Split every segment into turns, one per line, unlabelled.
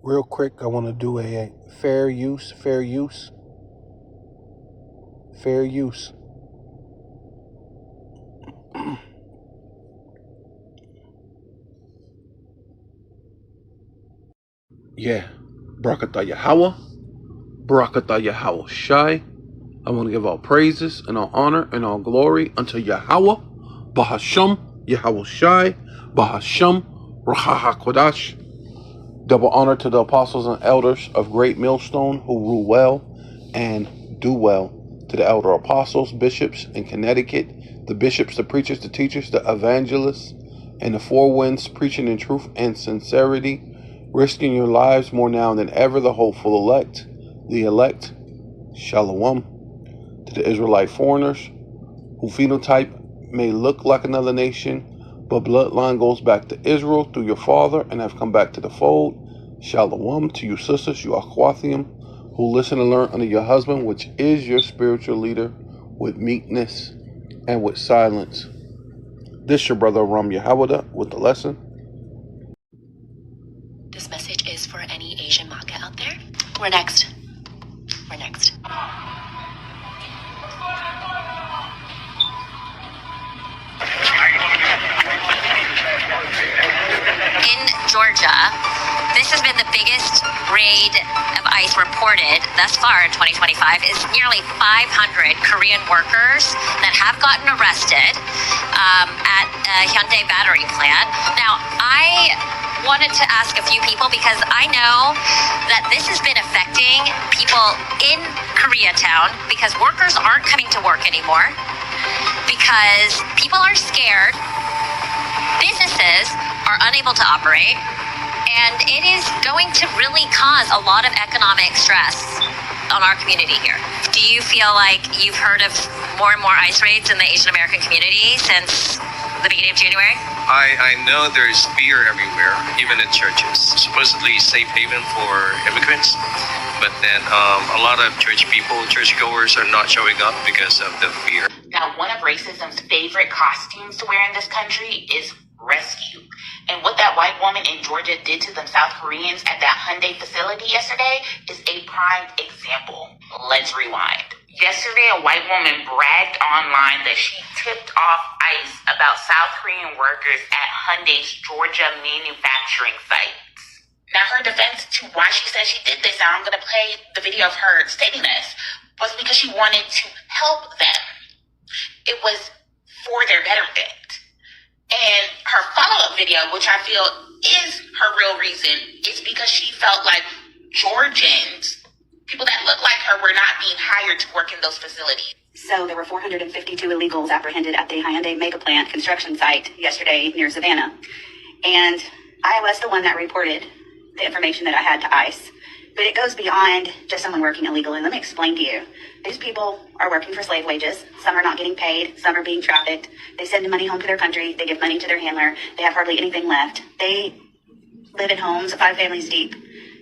Real quick, I want to do a fair use. Yeah. Barakatah Yahweh. Barakatah Yahweh Shai. I want to give all praises and all honor and all glory unto Yahweh. Bahasham Yahweh Shai. Bahasham Raha HaKodash. Double honor to the apostles and elders of Great Millstone who rule well and do well. To the elder apostles, bishops in Connecticut, the bishops, the preachers, the teachers, the evangelists, and the four winds preaching in truth and sincerity, risking your lives more now than ever, the hopeful elect, Shalom. To the Israelite foreigners, who phenotype may look like another nation, but bloodline goes back to Israel through your father and have come back to the fold. Shalom. To you sisters, you Akhwathium, who listen and learn under your husband, which is your spiritual leader, with meekness and with silence. This your brother Ram Yahawada with the lesson.
This message is for any Asian maka out there. We're next. In Georgia, this has been the biggest raid of ICE reported thus far in 2025. Is nearly 500 Korean workers that have gotten arrested at a Hyundai battery plant. Now, I wanted to ask a few people because I know that this has been affecting people in Koreatown because workers aren't coming to work anymore, because people are scared, businesses are unable to operate, and it is going to really cause a lot of economic stress on our community here. Do you feel like you've heard of more and more ICE raids in the Asian American community since the beginning of January?
I know there's fear everywhere, even in churches. Supposedly safe haven for immigrants, but then a lot of churchgoers are not showing up because of the fear.
Now, one of racism's favorite costumes to wear in this country is rescue. And what that white woman in Georgia did to them South Koreans at that Hyundai facility yesterday is a prime example. Let's rewind. Yesterday, a white woman bragged online that she tipped off ICE about South Korean workers at Hyundai's Georgia manufacturing sites. Now, her defense to why she says she did this, and I'm going to play the video of her stating this, was because she wanted to help them. It was for their betterment. And her follow-up video, which I feel is her real reason, is because she felt like Georgians, people that look like her, were not being hired to work in those facilities.
So there were 452 illegals apprehended at the Hyundai mega plant construction site yesterday near Savannah. And I was the one that reported the information that I had to ICE. But it goes beyond just someone working illegally. Let me explain to you. These people are working for slave wages. Some are not getting paid. Some are being trafficked. They send money home to their country. They give money to their handler. They have hardly anything left. They live in homes 5 families deep,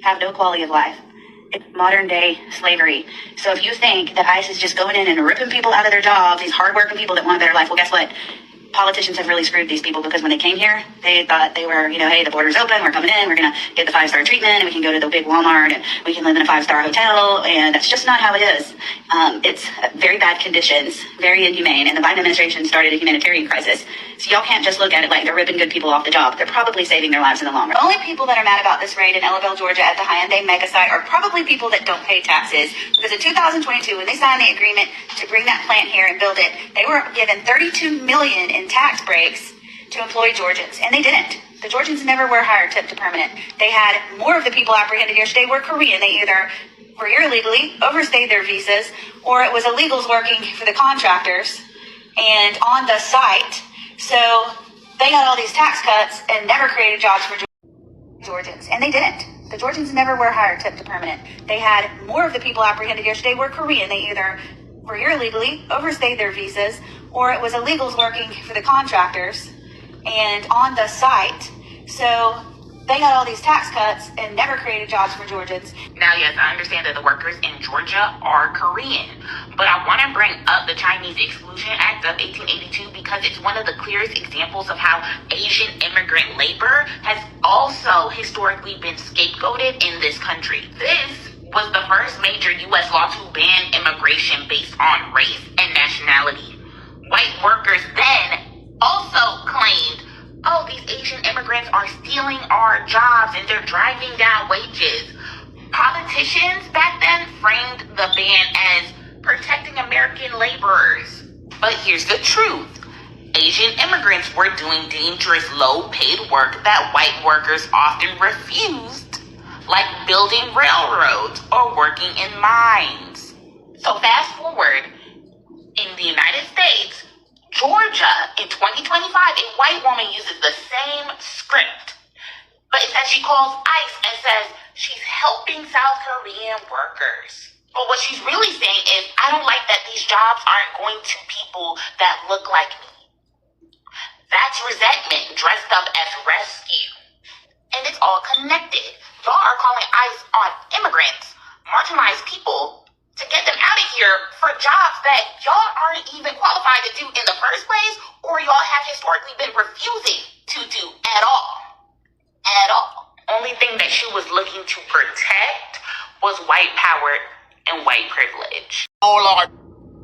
have no quality of life. It's modern day slavery. So if you think that ICE is just going in and ripping people out of their jobs, these hardworking people that want a better life, well, guess what? Politicians have really screwed these people, because when they came here, they thought they were, hey, the border's open, we're coming in, we're going to get the 5-star treatment, and we can go to the big Walmart, and we can live in a 5-star hotel, and that's just not how it is. It's very bad conditions, very inhumane, and the Biden administration started a humanitarian crisis. So y'all can't just look at it like they're ripping good people off the job. They're probably saving their lives in the long run. The only people that are mad about this raid in Ellaville, Georgia at the Hyundai mega site are probably people that don't pay taxes, because in 2022, when they signed the agreement to bring that plant here and build it, they were given $32 million in tax breaks to employ Georgians, and they didn't. The Georgians never were hired temp to permanent. They had more of the people apprehended yesterday were Korean. They either were here illegally, overstayed their visas, or it was illegals working for the contractors and on the site. So they got all these tax cuts and never created jobs for Georgians, and they didn't. The Georgians never were hired temp to permanent. They had more of the people apprehended yesterday were Korean. They either were here illegally, overstayed their visas, or it was illegals working for the contractors and on the site. So they got all these tax cuts and never created jobs for Georgians.
Now, yes, I understand that the workers in Georgia are Korean, but I want to bring up the Chinese Exclusion Act of 1882 because it's one of the clearest examples of how Asian immigrant labor has also historically been scapegoated in this country. This was the first major U.S. law to ban immigration based on race and nationality. White workers then also claimed, oh, these Asian immigrants are stealing our jobs and they're driving down wages. Politicians back then framed the ban as protecting American laborers. But here's the truth. Asian immigrants were doing dangerous low-paid work that white workers often refused, like building railroads or working in mines. So fast forward, in the United States, Georgia, in 2025, a white woman uses the same script. But it's that she calls ICE and says she's helping South Korean workers. But what she's really saying is, I don't like that these jobs aren't going to people that look like me. That's resentment dressed up as rescue. And it's all connected. Y'all are calling ICE on immigrants, marginalized people, to get them out of here for jobs that y'all aren't even qualified to do in the first place, or y'all have historically been refusing to do at all. At all. Only thing that she was looking to protect was white power and white privilege.
All our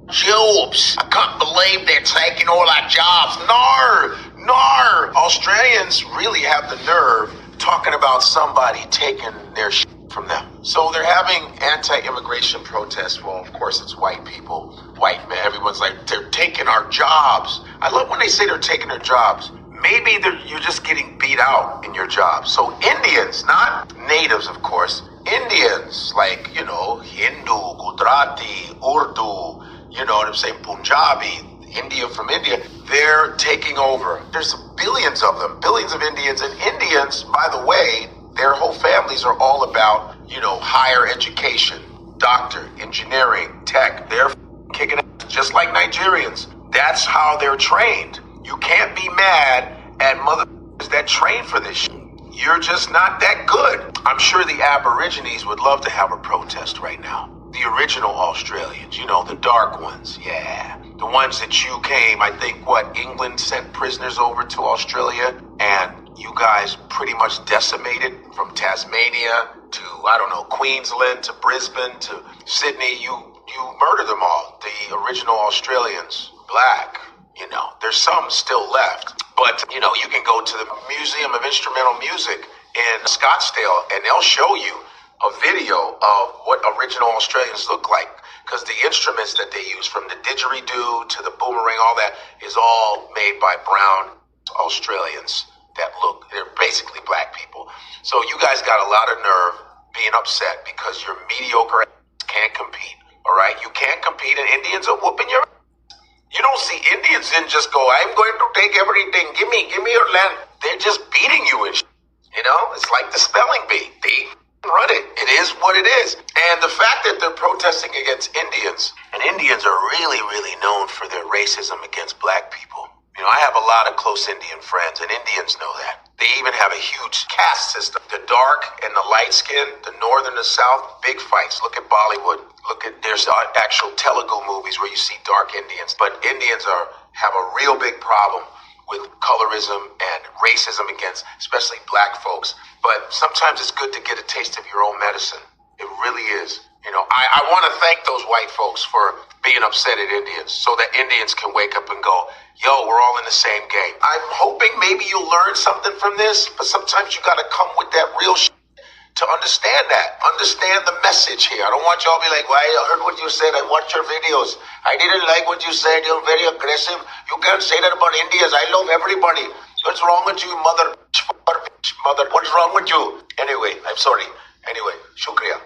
jobs. I can't believe they're taking all our jobs. No. Australians really have the nerve talking about somebody taking their shit from them. So they're having anti-immigration protests. Well, of course, it's white people, white men. Everyone's like, they're taking our jobs. I love when they say they're taking their jobs. Maybe you're just getting beat out in your job. So Indians, not natives, of course, Indians, like, Hindu, Gujarati, Urdu, you know what I'm saying, Punjabi, India from India, they're taking over. There's billions of them, billions of Indians. And Indians, by the way, their whole families are all about, higher education, doctor, engineering, tech. They're kicking ass just like Nigerians. That's how they're trained. You can't be mad at motherfuckers that train for this shit. You're just not that good. I'm sure the Aborigines would love to have a protest right now. The original Australians, the dark ones, yeah. The ones that you came, I think, England sent prisoners over to Australia, and you guys pretty much decimated from Tasmania to, Queensland to Brisbane to Sydney. You murdered them all. The original Australians, black, there's some still left. But, you can go to the Museum of Instrumental Music in Scottsdale, and they'll show you a video of what original Australians look like. Because the instruments that they use, from the didgeridoo to the boomerang, all that is all made by brown Australians they're basically black people. So you guys got a lot of nerve being upset because your mediocre can't compete, all right? You can't compete, and Indians are whooping your ass. You don't see Indians in just go, I'm going to take everything, give me your land. They're just beating you and shit. It's like the spelling bee. They run it. It is what it is. And the fact that they're protesting against Indians, and Indians are really, really known for their racism against black people. I have a lot of close Indian friends, and Indians know that. They even have a huge caste system. The dark and the light skin, the north and the south, big fights. Look at Bollywood. There's actual Telugu movies where you see dark Indians. But Indians have a real big problem with colorism and racism against especially black folks. But sometimes it's good to get a taste of your own medicine. It really is. I want to thank those white folks for being upset at Indians so that Indians can wake up and go, yo, we're all in the same game. I'm hoping maybe you'll learn something from this, but sometimes you got to come with that real shit to understand that. Understand the message here. I don't want y'all to be like, why, I heard what you said. I watched your videos. I didn't like what you said. You're very aggressive. You can't say that about Indians. I love everybody. What's wrong with you, mother? What's wrong with you? Anyway, I'm sorry. Anyway, shukriya.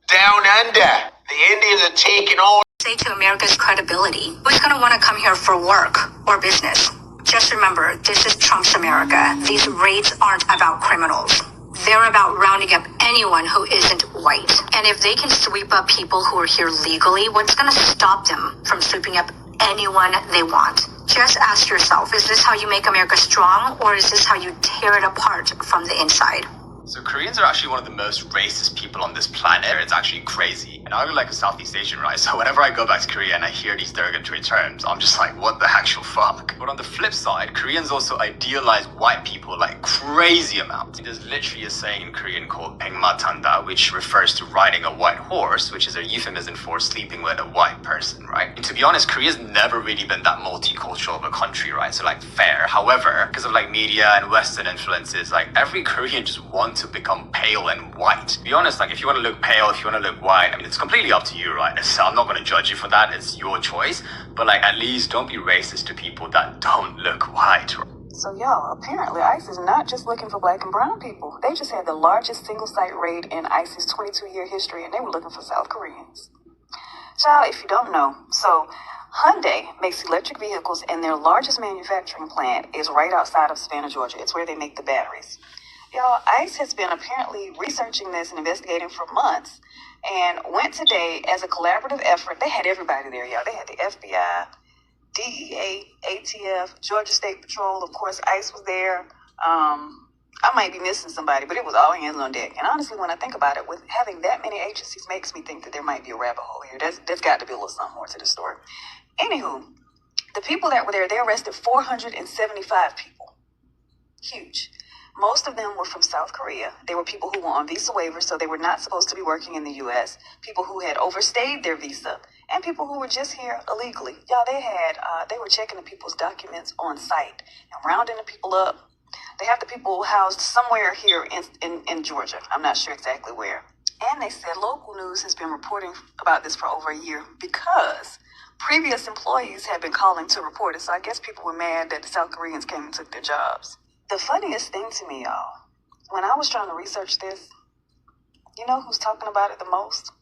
Down under, the Indians are taking all.
Say to America's credibility, who's going to want to come here for work or business? Just remember, this is Trump's America. These raids aren't about criminals. They're about rounding up anyone who isn't white. And if they can sweep up people who are here legally, what's going to stop them from sweeping up anyone they want?
Just ask yourself, is this how you make America strong, or is this how you tear it apart from the inside?
So Koreans are actually one of the most racist people on this planet. It's actually crazy. And I look like a Southeast Asian, right? So whenever I go back to Korea and I hear these derogatory terms, I'm just like, what the actual fuck? But on the flip side, Koreans also idealize white people like crazy amounts. There's literally a saying in Korean called 백마탄다, which refers to riding a white horse, which is a euphemism for sleeping with a white person, right? And to be honest, Korea's never really been that multicultural of a country, right? So like fair. However, because of like media and Western influences, like every Korean just wants to become pale and white. To be honest, like if you want to look pale, if you want to look white, I mean, it's completely up to you, right? So I'm not going to judge you for that. It's your choice. But like, at least don't be racist to people that don't look white.
So y'all, apparently ICE is not just looking for black and brown people. They just had the largest single site raid in ICE's 22-year history, and they were looking for South Koreans. Child, if you don't know, so Hyundai makes electric vehicles, and their largest manufacturing plant is right outside of Savannah, Georgia. It's where they make the batteries. Y'all, ICE has been apparently researching this and investigating for months, and went today as a collaborative effort. They had everybody there, y'all. They had the FBI, DEA, ATF, Georgia State Patrol. Of course, ICE was there. I might be missing somebody, but it was all hands on deck. And honestly, when I think about it, with having that many agencies makes me think that there might be a rabbit hole here. There's got to be a little something more to the story. Anywho, the people that were there, they arrested 475 people. Huge. Most of them were from South Korea. They were people who were on visa waivers, so they were not supposed to be working in the U.S., people who had overstayed their visa, and people who were just here illegally. Y'all, they were checking the people's documents on site and rounding the people up. They have the people housed somewhere here in Georgia. I'm not sure exactly where. And they said local news has been reporting about this for over a year because previous employees had been calling to report it. So I guess people were mad that the South Koreans came and took their jobs. The funniest thing to me, y'all, when I was trying to research this, you know who's talking about it the most?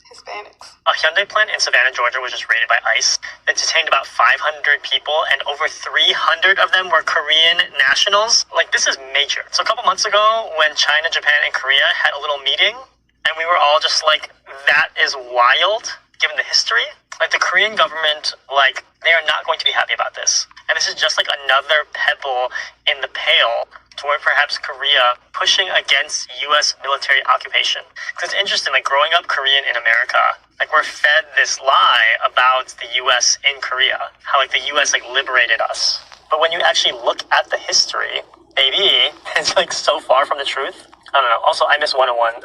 Hispanics.
A Hyundai plant in Savannah, Georgia was just raided by ICE. It detained about 500 people, and over 300 of them were Korean nationals. Like, this is major. So a couple months ago, when China, Japan, and Korea had a little meeting, and we were all just like, that is wild, given the history. Like, the Korean government, like, they are not going to be happy about this. And this is just like another pebble in the pail toward perhaps Korea pushing against U.S. military occupation. Because it's interesting, like growing up Korean in America, like we're fed this lie about the U.S. in Korea, how like the U.S. like liberated us. But when you actually look at the history, baby, it's like so far from the truth. I don't know. Also, I miss 101.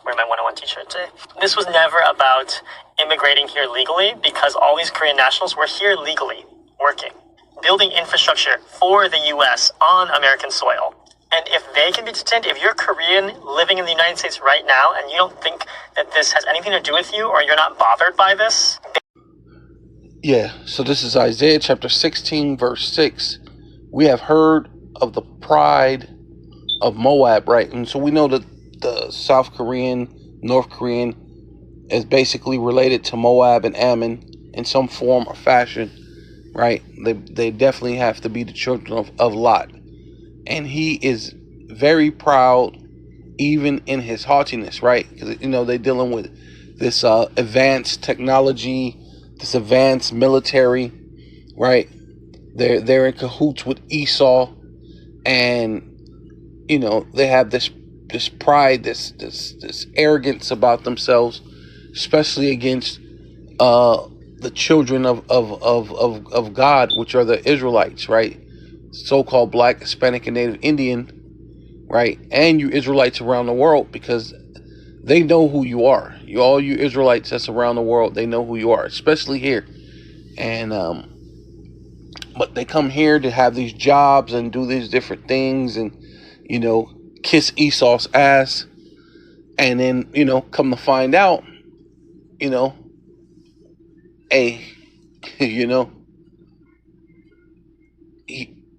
Wearing my 101 t-shirt today. This was never about immigrating here legally because all these Korean nationals were here legally working, building infrastructure for the U.S. on American soil. And if they can be detained, if you're Korean living in the United States right now and you don't think that this has anything to do with you or you're not bothered by this.
Yeah, so this is Isaiah chapter 16, verse 6. We have heard of the pride of Moab, right? And so we know that the South Korean, North Korean is basically related to Moab and Ammon in some form or fashion, right? They definitely have to be the children of Lot. And he is very proud, even in his haughtiness, right? Because, you know, they're dealing with this advanced technology, this advanced military, right? They're in cahoots with Esau, and, you know, they have this pride, this arrogance about themselves, especially against the children of God, which are the Israelites, right? So-called Black, Hispanic, and Native Indian, right? And you Israelites around the world, because they know who you are. All you Israelites that's around the world, they know who you are, especially here. And but they come here to have these jobs and do these different things, and, you know, kiss Esau's ass, and then, you know, come to find out, you know, you know,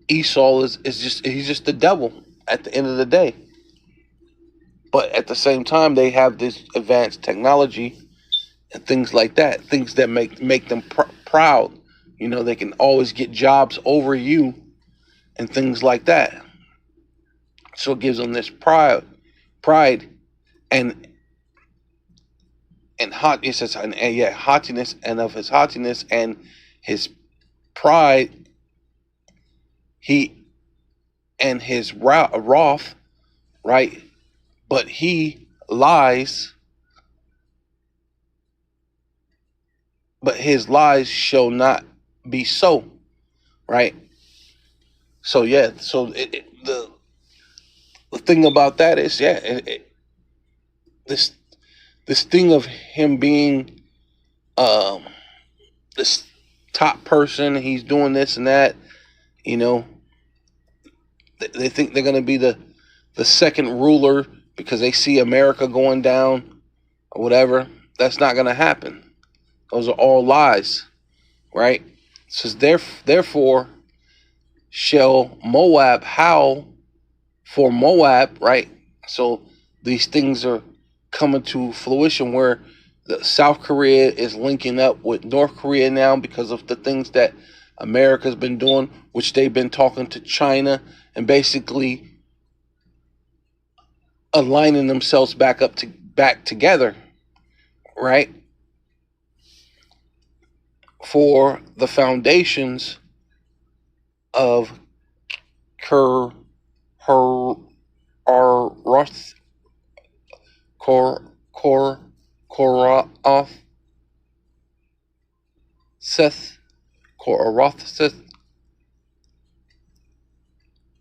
Esau is he's just the devil at the end of the day. But at the same time, they have this advanced technology and things like that, things that make them proud. You know, they can always get jobs over you and things like that. So it gives them this pride, and haughtiness, haughtiness, and of his haughtiness and his pride, he and his wrath, right? But he lies, but his lies shall not be so, right? So yeah, so the thing about that is, yeah, this thing of him being this top person, he's doing this and that, you know, they think they're going to be the second ruler because they see America going down or whatever. That's not going to happen. Those are all lies, right? It says, therefore shall Moab howl for Moab, right? So these things are coming to fruition where the South Korea is linking up with North Korea now because of the things that America's been doing, which they've been talking to China and basically aligning themselves back together, right? For the foundations of Korath,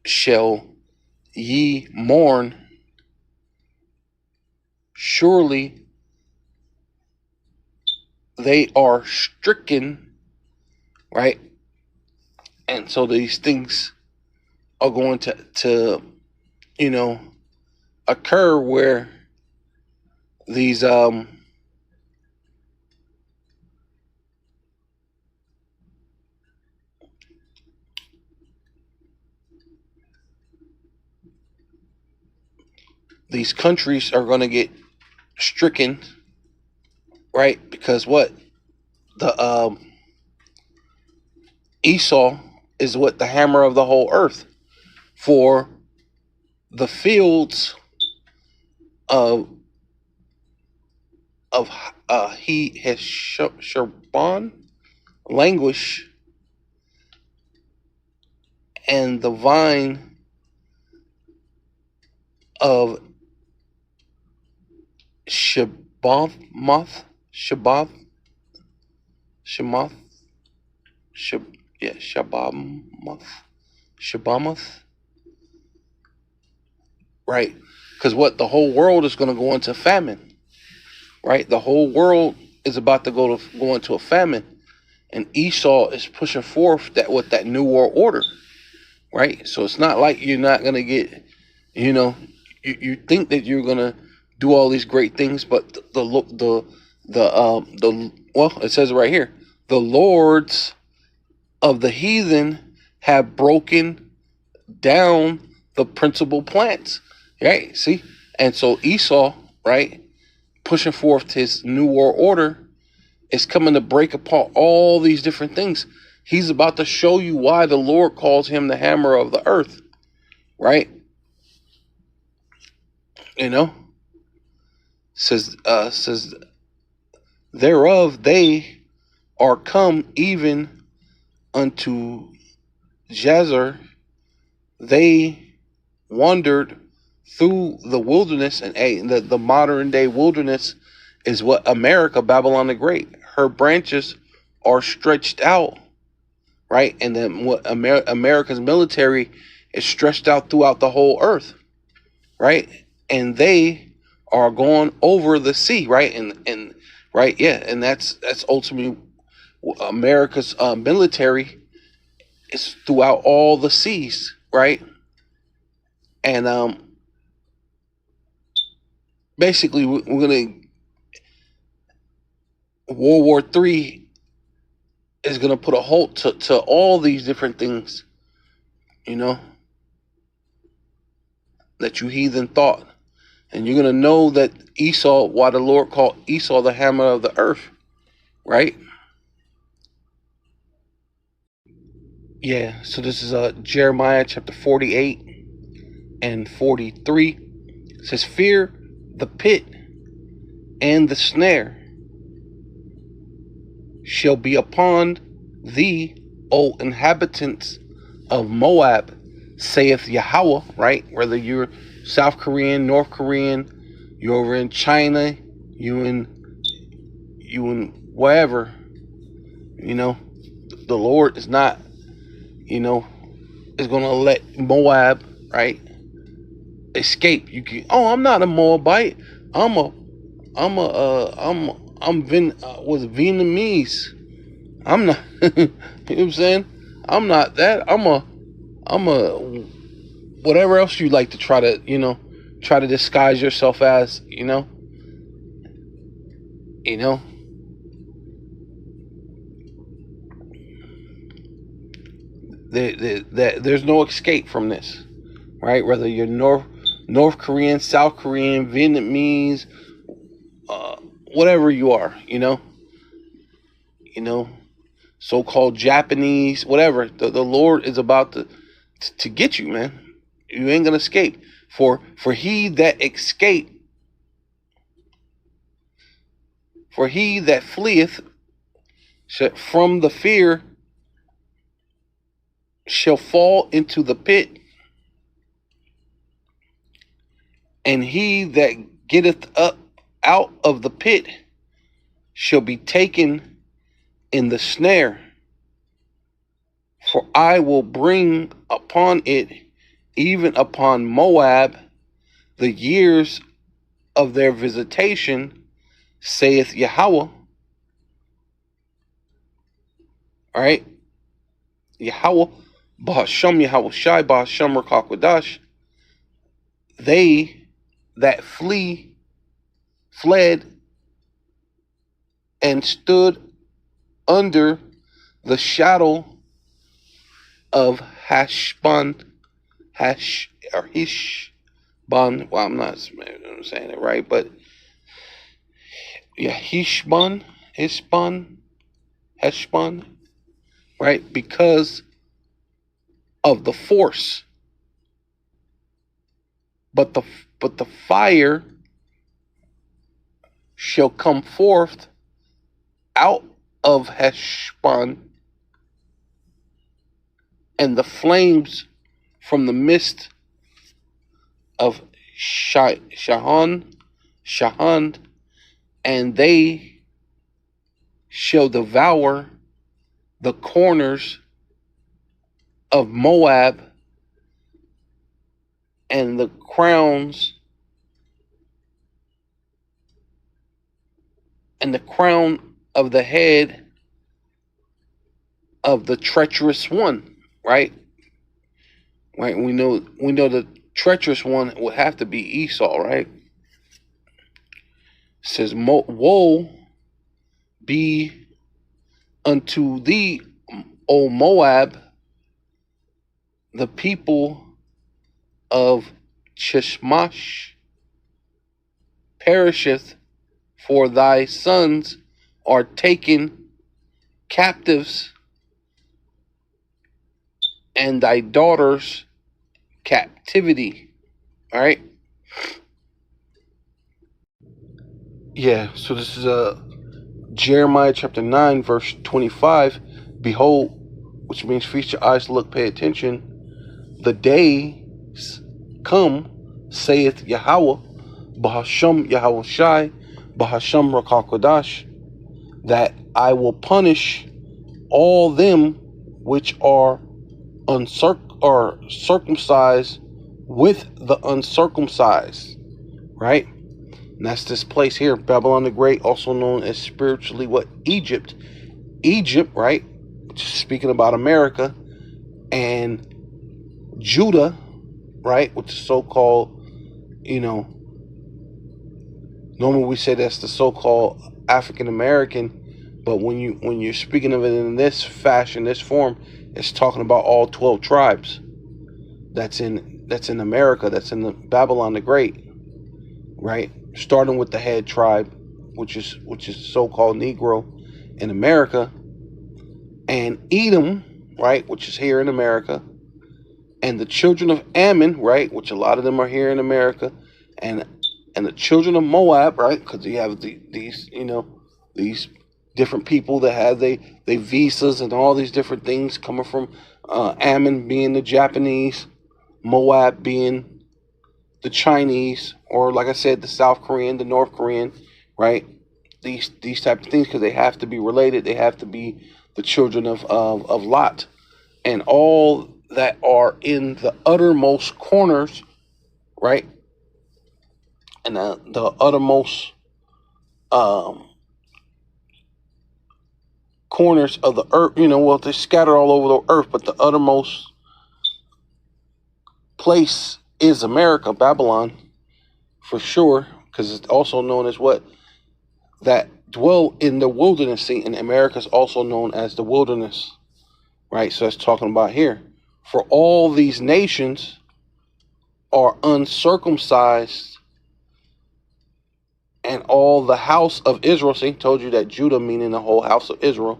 shall ye mourn. Surely they are stricken, right? And so these things are going to you know, occur where these countries are going to get stricken, right? Because what the Esau is what the hammer of the whole earth for the fields of he has Sherban languish, and the vine of Shabamoth, right? Because what the whole world is going to go into famine, right? The whole world is about to go into a famine, and Esau is pushing forth that new world order, right? So it's not like you're not going to get, you know, you think that you're going to do all these great things, but well, it says right here, the lords of the heathen have broken down the principal plants, right? See, and so Esau, right, pushing forth his new world order, is coming to break apart all these different things. He's about to show you why the Lord calls him the hammer of the earth, right? You know, says thereof they are come even unto Jazer. They wandered through the wilderness, and the modern day wilderness is what America, Babylon the Great. Her branches are stretched out, right? And then what America's military is stretched out throughout the whole earth, right? And they are going over the sea, right? And right, yeah, and that's ultimately America's military is throughout all the seas, right? And basically we're gonna World War III is gonna put a halt to all these different things, you know, that you heathen thought. And you're going to know that Esau, why the Lord called Esau the hammer of the earth, right? Yeah, so this is Jeremiah chapter 48 and 43. It says, fear the pit and the snare shall be upon thee, O inhabitants of Moab, saith Yahweh, right? Whether you're South Korean, North Korean, you're over in China, you in wherever, the Lord is not, is going to let Moab, right, escape. You can, I'm not a Moabite. I'm was Vietnamese. I'm not, you know what I'm saying? I'm not that. I'm a whatever else you like to try to disguise yourself as, there's no escape from this, right? Whether you're North Korean, South Korean, Vietnamese, whatever you are, so-called Japanese, whatever. The Lord is about to get you, man. You ain't gonna escape. For he that fleeth from the fear shall fall into the pit, and he that getteth up out of the pit shall be taken in the snare. For I will bring upon it, even upon Moab, the years of their visitation, saith Yahweh. All right, Yahweh, Bahasham Yahweh Shai, Bahasham Rakakwadash. They that fled and stood under the shadow of Heshbon. Well, I'm not saying it right, but yeah, Heshbon, right? Because of the force, but the fire shall come forth out of Heshbon, and the flames from the midst of Shahand, and they shall devour the corners of Moab, and the crowns, and the crown of the head of the treacherous one, right? Right, we know the treacherous one would have to be Esau, right? It says, woe be unto thee, O Moab, the people of Chishmash perisheth, for thy sons are taken captives, and thy daughters captivity. All right. Yeah. So this is Jeremiah chapter 9, verse 25. Behold, which means feast your eyes, look, pay attention. The days come, saith Yahweh, Bahasham Yahweh Shai, Bahasham Rakakwadash, that I will punish all them which are circumcised with the uncircumcised, right? And that's this place here, Babylon the Great, also known as spiritually what? Egypt, right? Speaking about America, and Judah, right? Which is so-called, normally we say that's the so-called African American, but when you're speaking of it in this fashion, this form, it's talking about all 12 tribes. That's in America. That's in the Babylon the Great, right? Starting with the head tribe, which is so-called Negro in America, and Edom, right, which is here in America, and the children of Ammon, right, which a lot of them are here in America, and the children of Moab, right, because you have these different people that have they visas and all these different things coming from Ammon being the Japanese, Moab being the Chinese, or like I said, the South Korean, the North Korean, right? These type of things, because they have to be related. They have to be the children of Lot, and all that are in the uttermost corners, right? And the uttermost corners of the earth, well, they're scattered all over the earth, but the uttermost place is America, Babylon, for sure, because it's also known as what? That dwell in the wilderness. See, and America is also known as the wilderness, right? So that's talking about here. For all these nations are uncircumcised, and all the house of Israel. See, told you that Judah meaning the whole house of Israel,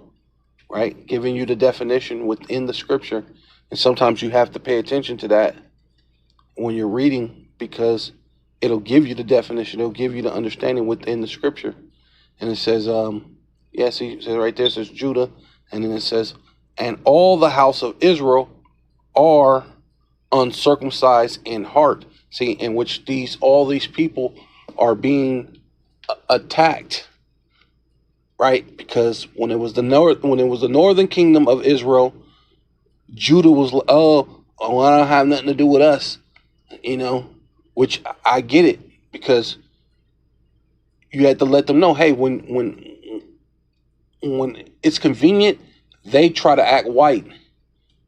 right? Giving you the definition within the scripture. And sometimes you have to pay attention to that when you're reading, because it'll give you the definition. It'll give you the understanding within the scripture. And it says, see, it says right there, it says Judah. And then it says, and all the house of Israel are uncircumcised in heart. See, in which all these people are being attacked, right? Because when it was the northern kingdom of Israel, Judah was, I don't have nothing to do with us, which I get it, because you had to let them know, hey, when it's convenient, they try to act white,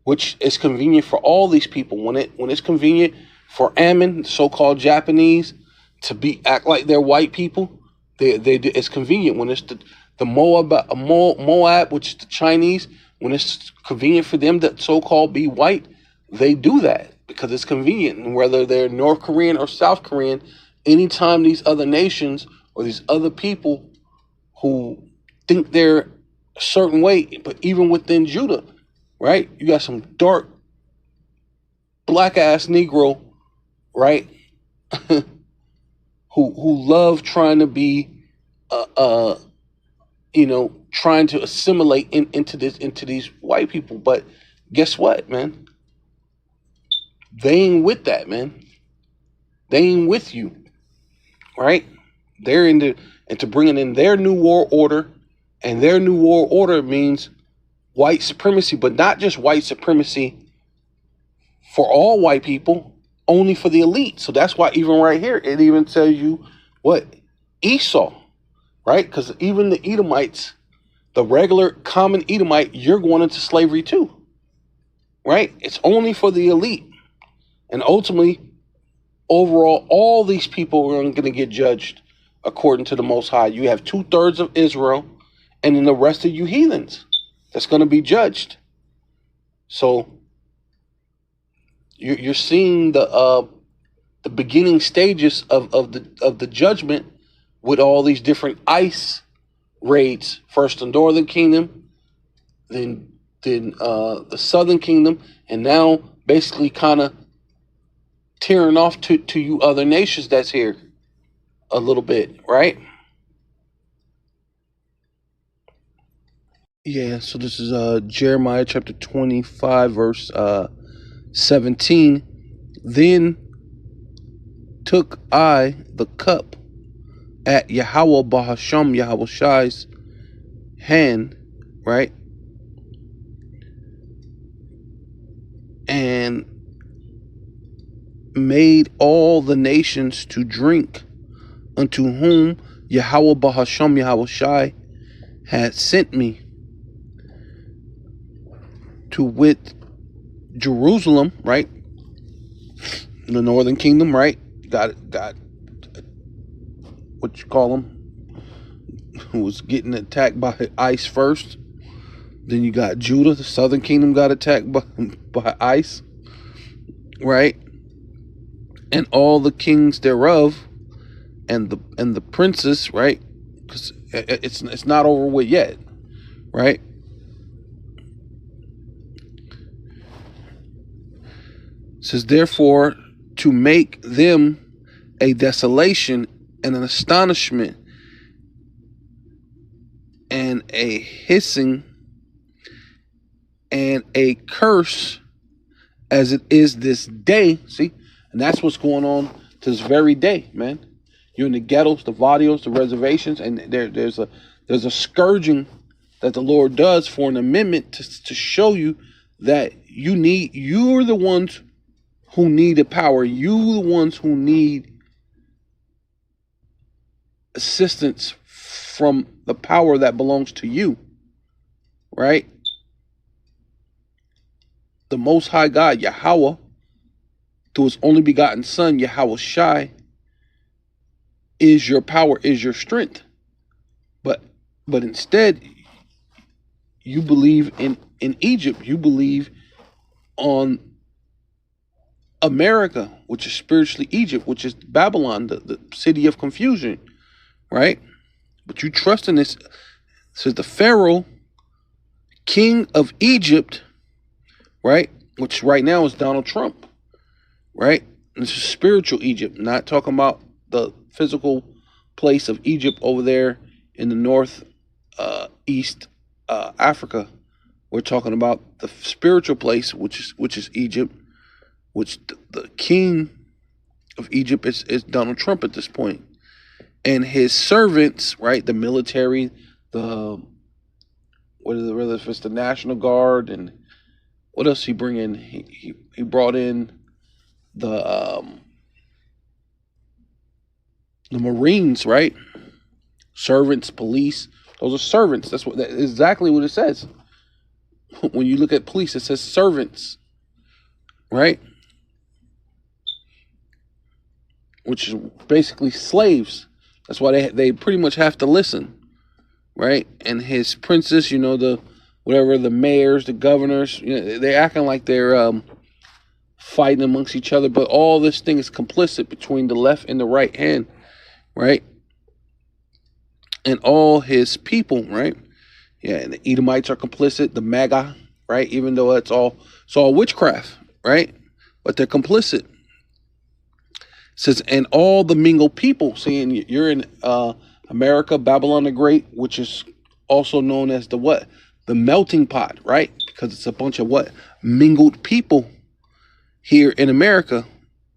which is convenient for all these people. When it's convenient for Ammon, so-called Japanese, to act like they're white people, it's convenient. When it's the Moab, which is the Chinese, when it's convenient for them to so-called be white, they do that because it's convenient. And whether they're North Korean or South Korean, anytime these other nations or these other people who think they're a certain way, but even within Judah, right? You got some dark, black-ass Negro, right? who love trying to be, trying to assimilate into these white people. But guess what, man? They ain't with that, man. They ain't with you, right? They're into bringing in their new world order, and their new world order means white supremacy, but not just white supremacy for all white people, only for the elite. So that's why even right here, it even tells you what? Esau, right? Because even the Edomites, the regular common Edomite, you're going into slavery too, right? It's only for the elite. And ultimately, overall, all these people are going to get judged according to the Most High. You have 2/3 of Israel, and then the rest of you heathens that's going to be judged. So you're seeing the beginning stages of the judgment with all these different ICE raids. First the Northern Kingdom, then the Southern Kingdom, and now basically kind of tearing off to you other nations that's here a little bit, right? Yeah, so this is Jeremiah chapter 25, verse 17. Then took I the cup at Yahweh Bahasham Yahushai's hand, right? And made all the nations to drink, unto whom Yahweh Bahasham Yahushai had sent me, to wit Jerusalem, right? The Northern Kingdom, right? Got what you call them, who was getting attacked by ICE first. Then you got Judah, the Southern Kingdom, got attacked by ICE, right? And all the kings thereof, and the princes, right? Because it's not over with yet, right? It says, therefore, to make them a desolation and an astonishment, and a hissing and a curse as it is this day. See? And that's what's going on to this very day, man. You're in the ghettos, the barrios, the reservations, and there's a scourging that the Lord does for an amendment to show you that you're the ones who need the power. You're the ones who need assistance from the power that belongs to you, right? The Most High God, Yahweh, through His only begotten Son, Yahweh Shai, is your power, is your strength. But instead, you believe in Egypt. You believe on America, which is spiritually Egypt, which is Babylon, the city of confusion, right? But you trust in this. It says the Pharaoh, king of Egypt, right? Which right now is Donald Trump, right? And this is spiritual Egypt, not talking about the physical place of Egypt over there in the north east Africa. We're talking about the spiritual place, which is Egypt, which the king of Egypt is Donald Trump at this point, and his servants, right? The military, whether if it's the National Guard, and what else he bring in? He brought in the Marines, right? Servants, police. Those are servants. That's exactly what it says. When you look at police, it says servants, right? Which is basically slaves. That's why they pretty much have to listen, right? And his princes, the mayors, the governors, they're acting like they're fighting amongst each other, but all this thing is complicit between the left and the right hand, right? And all his people, right? Yeah, and the Edomites are complicit, the MAGA, right? Even though it's all witchcraft, right? But they're complicit. It says, and all the mingled people, seeing you're in America, Babylon the Great, which is also known as the melting pot, right? Because it's a bunch of mingled people here in America,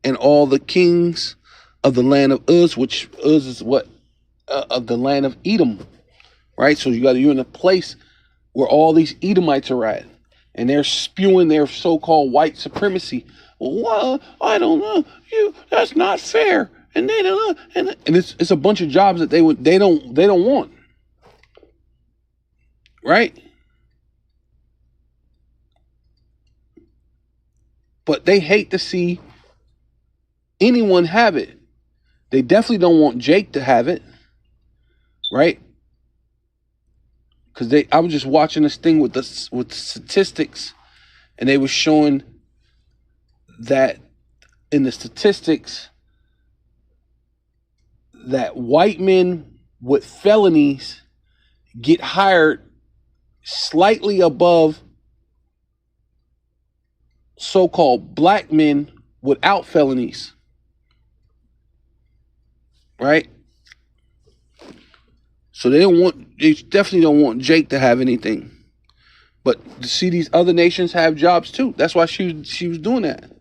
and all the kings of the land of Uz, which Uz is of the land of Edom, right? So you're in a place where all these Edomites are at, and they're spewing their so-called white supremacy. Well, I don't know, that's not fair, and they don't, and it's a bunch of jobs that they don't want, right? But they hate to see anyone have it. They definitely don't want Jake to have it, right? Because I was just watching this thing with statistics, and they were showing that in the statistics that white men with felonies get hired slightly above so-called black men without felonies, right? So they definitely don't want Jake to have anything. But to see these other nations have jobs too, that's why she was doing that.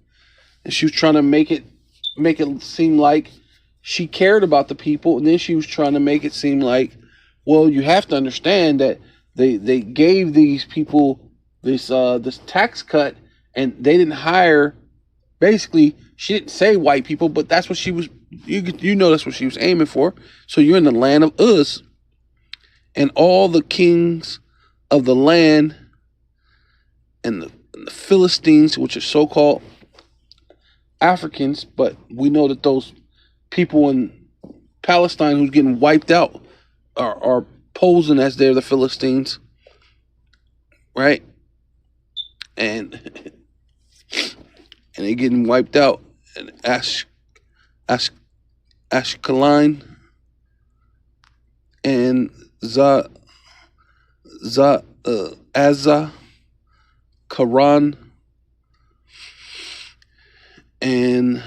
And she was trying to make it seem like she cared about the people, and then she was trying to make it seem like, well, you have to understand that they gave these people this tax cut, and they didn't hire. Basically, she didn't say white people, but that's what she was. That's what she was aiming for. So you're in the land of Uz, and all the kings of the land, and the Philistines, which are so-called Africans, but we know that those people in Palestine who's getting wiped out are posing as they're the Philistines, right? And they're getting wiped out. And Ashkelon and Azza, Karan, and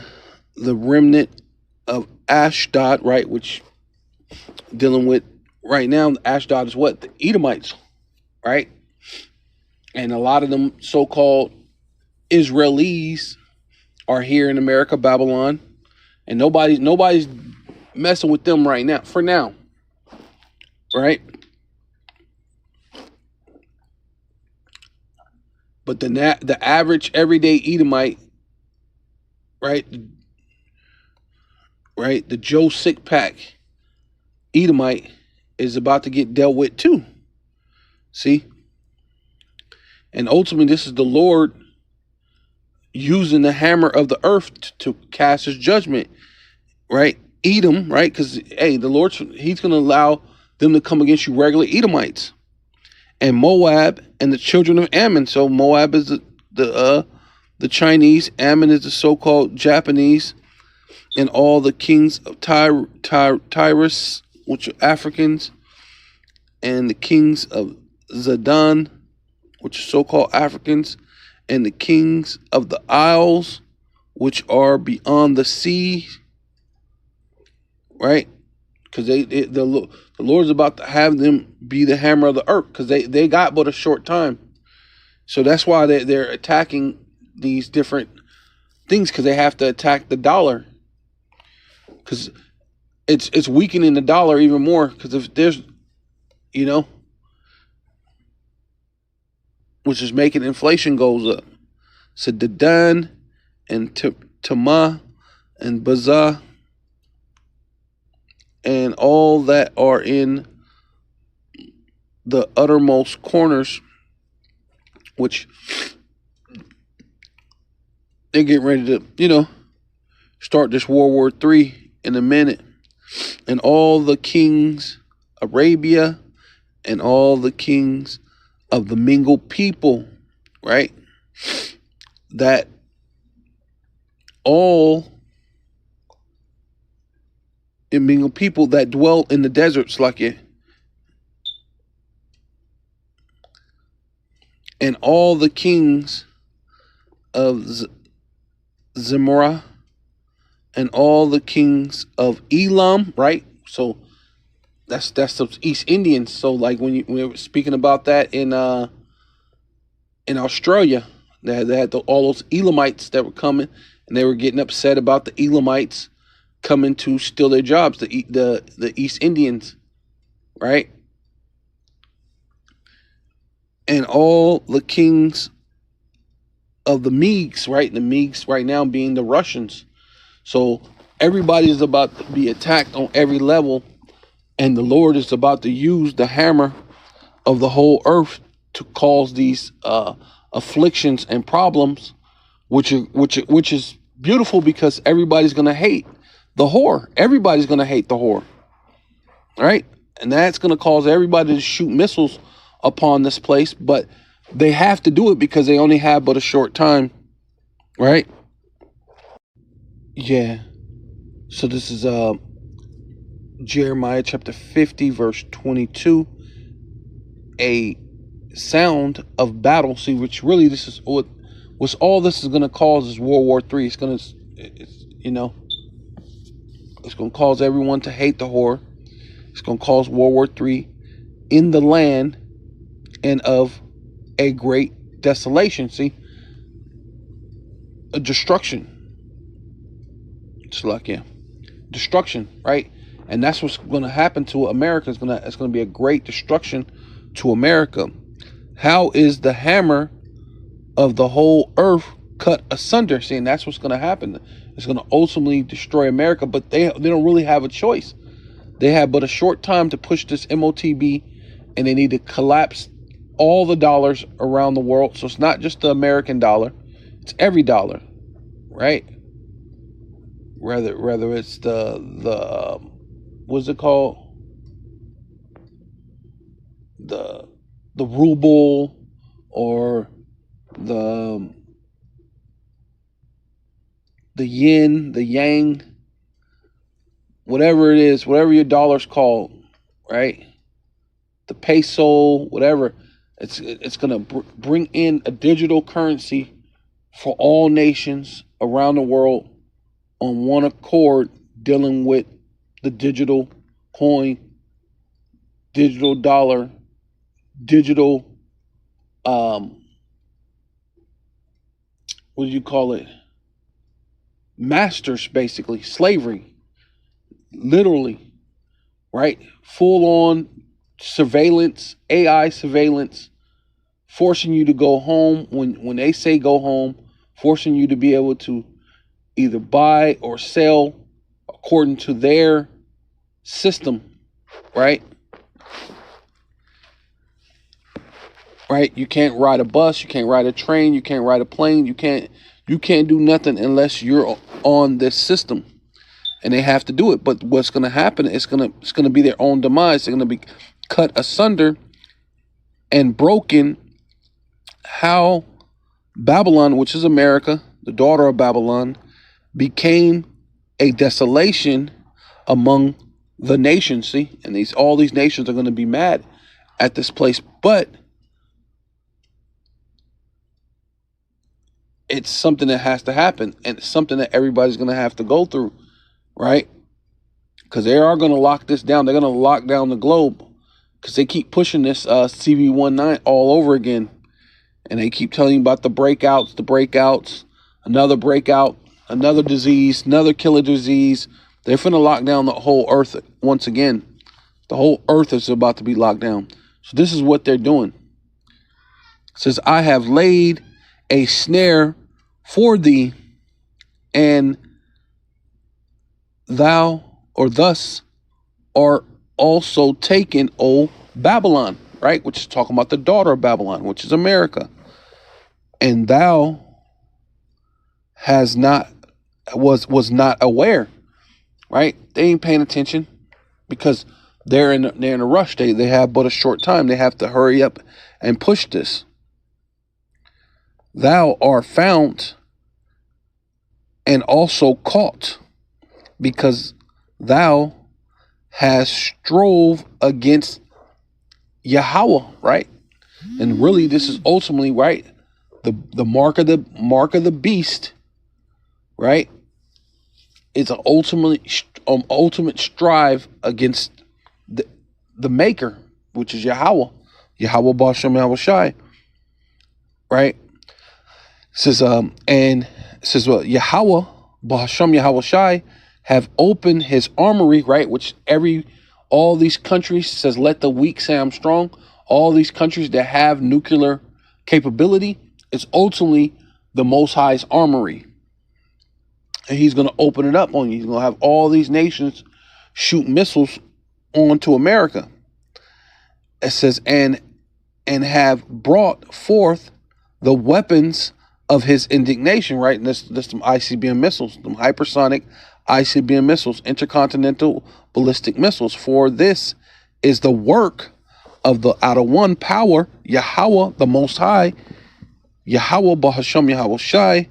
the remnant of Ashdod, right, which dealing with right now, Ashdod is what? The Edomites, right? And a lot of them so-called Israelis are here in America, Babylon, and nobody's messing with them right now, for now, right? But the average everyday Edomite, right, the Joe Sickpack Edomite is about to get dealt with too. See? And ultimately, this is the Lord using the hammer of the earth to cast his judgment, right? Edom, right? Because, hey, the Lord, he's going to allow them to come against you, regular Edomites. And Moab and the children of Ammon. So Moab is the Chinese, Ammon is the so-called Japanese, and all the kings of Tyrus, which are Africans, and the kings of Zidon, which are so-called Africans, and the kings of the isles, which are beyond the sea, right? Because the Lord's about to have them be the hammer of the earth, because they got but a short time. So that's why they're attacking these different things, because they have to attack the dollar, because it's weakening the dollar even more. Because if there's, which is making inflation goes up. So Dedan and Tamah and Bazah and all that are in the uttermost corners, which they're getting ready to, start this World War III in a minute. And all the kings, Arabia, and all the kings of the mingled people, right? That all mingled people that dwell in the deserts, like it, and all the kings of Zimra, and all the kings of Elam, right? So that's the East Indians. So like when we were speaking about that in Australia, they had all those Elamites that were coming, and they were getting upset about the Elamites coming to steal their jobs, the East Indians, right? And all the kings of the Medes, right? The Medes right now being the Russians. So everybody is about to be attacked on every level, and the Lord is about to use the hammer of the whole earth to cause these afflictions and problems, which is beautiful, because everybody's gonna hate the whore. Everybody's gonna hate the whore, right? And that's gonna cause everybody to shoot missiles upon this place, but they have to do it because they only have but a short time, right? Yeah. So this is Jeremiah chapter 50 verse 22. A sound of battle. See, which really this is what's all this is going to cause is World War III. It's going to cause everyone to hate the whore. It's going to cause World War III in the land, and of a great desolation. See, a destruction. It's like, yeah, destruction, right? And that's what's going to happen to America. It's going to be a great destruction to America. How is the hammer of the whole earth cut asunder? See, and that's what's going to happen. It's going to ultimately destroy America, but they don't really have a choice. They have but a short time to push this MOTB, and they need to collapse all the dollars around the world. So it's not just the American dollar, it's every dollar, right? Whether it's the what's it called? The ruble, or the yen, the yang, whatever it is, whatever your dollar's called, right? The peso, whatever. It's going to bring in a digital currency for all nations around the world on one accord, dealing with the digital coin, digital dollar, digital, what do you call it? Masters, basically, slavery, literally, right? Full on surveillance, AI surveillance, forcing you to go home when they say go home, forcing you to be able to either buy or sell according to their system, right? Right? You can't ride a bus, you can't ride a train, you can't ride a plane, you can't do nothing unless you're on this system. And they have to do it. But what's going to happen is it's going to be their own demise. They're going to be cut asunder and broken. How Babylon, which is America, the daughter of Babylon, became a desolation among the nations. See, and all these nations are going to be mad at this place, but it's something that has to happen, and it's something that everybody's going to have to go through, right? Because they are going to lock this down. They're going to lock down the globe because they keep pushing this CV19 all over again. And they keep telling you about the breakouts, another breakout, another disease, another killer disease. They're finna lock down the whole earth once again. The whole earth is about to be locked down. So this is what they're doing. It says, I have laid a snare for thee, and thou, or thus, art also taken, O Babylon, right? Which is talking about the daughter of Babylon, which is America. And thou was not aware, right? They ain't paying attention because they're in a rush. They have but a short time. They have to hurry up and push this. Thou art found and also caught, because thou hast strove against Yahweh, right? And really, this is ultimately, right, the mark of the beast, right? It's an ultimate strive against the maker, which is Yahweh Ba'ashem Yahweh Shai, right? It says and it says, well, Yahweh Ba'ashem Yahweh Shai have opened his armory, right? Which all these countries, says, let the weak say I'm strong. All these countries that have nuclear capability, it's ultimately the Most High's armory. And he's going to open it up on you. He's going to have all these nations shoot missiles onto America. It says, and have brought forth the weapons of his indignation, right? And this some ICBM missiles, some hypersonic ICBM missiles, intercontinental ballistic missiles. For this is the work of the out of one power, Yahweh, the Most High, Yahweh Ba'ashem Yahweh Shai,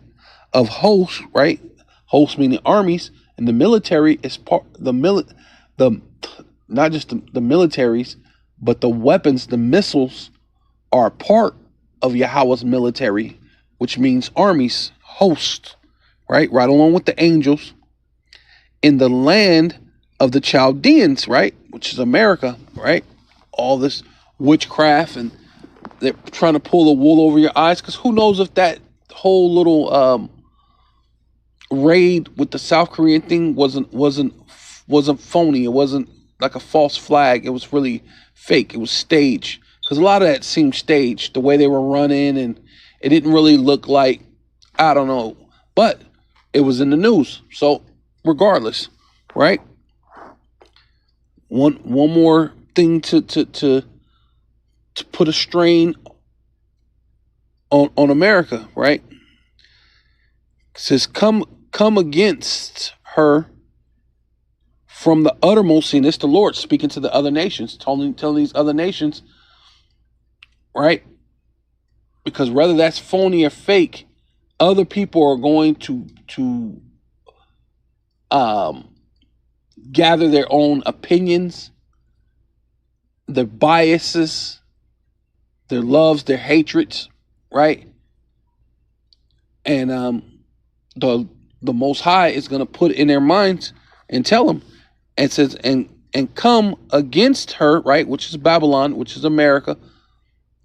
of hosts, right? Hosts meaning armies, and the military is part not just the militaries, but the weapons, the missiles are part of Yahweh's military, which means armies, hosts, right? Right along with the angels in the land of the Chaldeans, right? Which is America, right? All this witchcraft, and they're trying to pull the wool over your eyes, because who knows if that whole little raid with the South Korean thing wasn't phony. It wasn't like a false flag. It was really fake. It was staged, because a lot of that seemed staged, the way they were running, and it didn't really look like, I don't know, but it was in the news. So regardless, right? One more thing to put a strain on America, right? It says, come against her from the uttermost. And it's the Lord speaking to the other nations, telling these other nations, right? Because whether that's phony or fake, other people are going to gather their own opinions, their biases, their loves, their hatreds, right? And the Most High is going to put in their minds and tell them, and says, and and come against her, right, which is Babylon, which is America.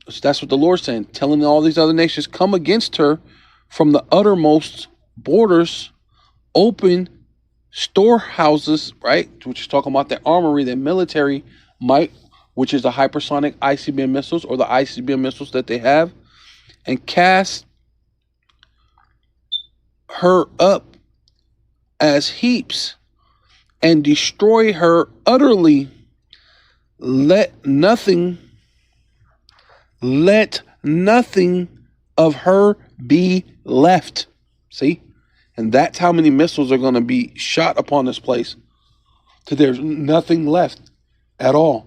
So that's what the Lord's saying, telling all these other nations, come against her from the uttermost borders, open storehouses, right, which is talking about their armory, their military might, which is the hypersonic ICBM missiles or the ICBM missiles that they have, and cast her up as heaps and destroy her utterly. Let nothing of her be left. See? And that's how many missiles are going to be shot upon this place. So there's nothing left at all.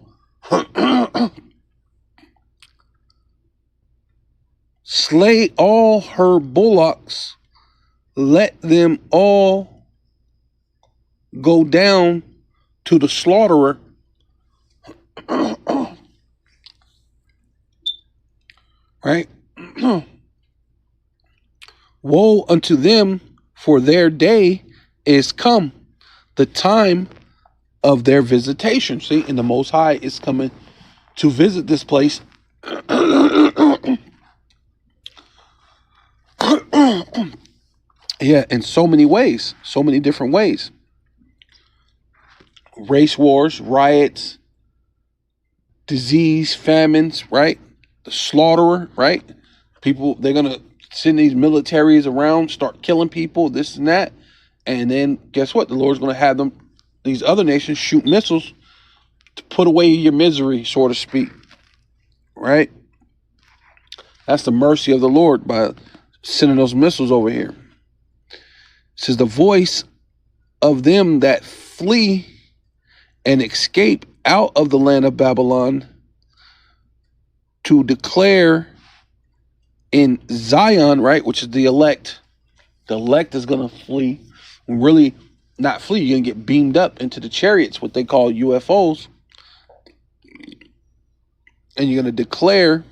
Slay all her bullocks. Let them all go down to the slaughterer. Right? Woe unto them, for their day is come, the time of their visitation. See, and the Most High is coming to visit this place. Yeah, in so many ways, so many different ways. Race wars, riots, disease, famines, right? The slaughterer, right? People, they're going to send these militaries around, start killing people, this and that. And then guess what? The Lord's going to have them, these other nations, shoot missiles to put away your misery, so to speak. Right? That's the mercy of the Lord by sending those missiles over here. It says, the voice of them that flee and escape out of the land of Babylon to declare in Zion, right, which is the elect. The elect is going to flee. Really not flee. You're going to get beamed up into the chariots, what they call UFOs. And you're going to declare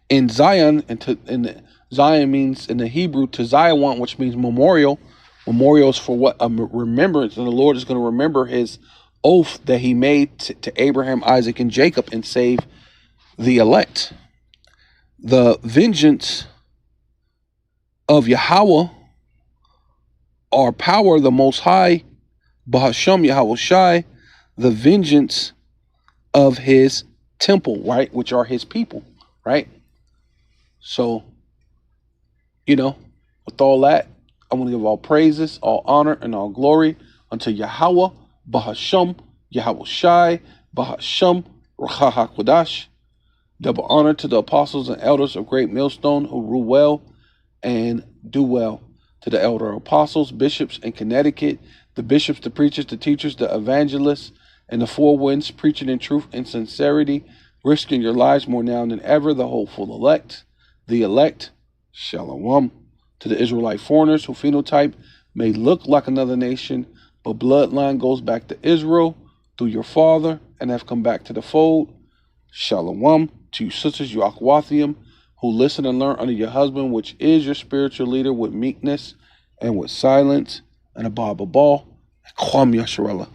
in Zion, and Zion means in the Hebrew to Zion, which means memorial. Memorial is for what? A remembrance. And the Lord is going to remember his oath that he made to Abraham, Isaac, and Jacob and save the elect. The vengeance of Yahweh, our power, the Most High, Bahasham Yahweh Shai, the vengeance of his temple, right, which are his people, right? So, you know, with all that, I want to give all praises, all honor, and all glory unto Yahweh, Bahasham Yahweh Shai, Bahasham Ruach HaKodesh. Double honor to the apostles and elders of Great Millstone who rule well and do well. To the elder apostles, bishops in Connecticut, the bishops, the preachers, the teachers, the evangelists, and the four winds, preaching in truth and sincerity, risking your lives more now than ever, the hopeful elect, the elect, Shalom. To the Israelite foreigners who phenotype may look like another nation, but bloodline goes back to Israel through your father and have come back to the fold. Shalom. To you sisters, you Akwathium, who listen and learn under your husband, which is your spiritual leader, with meekness and with silence, and above all, Kwam Yasharallah.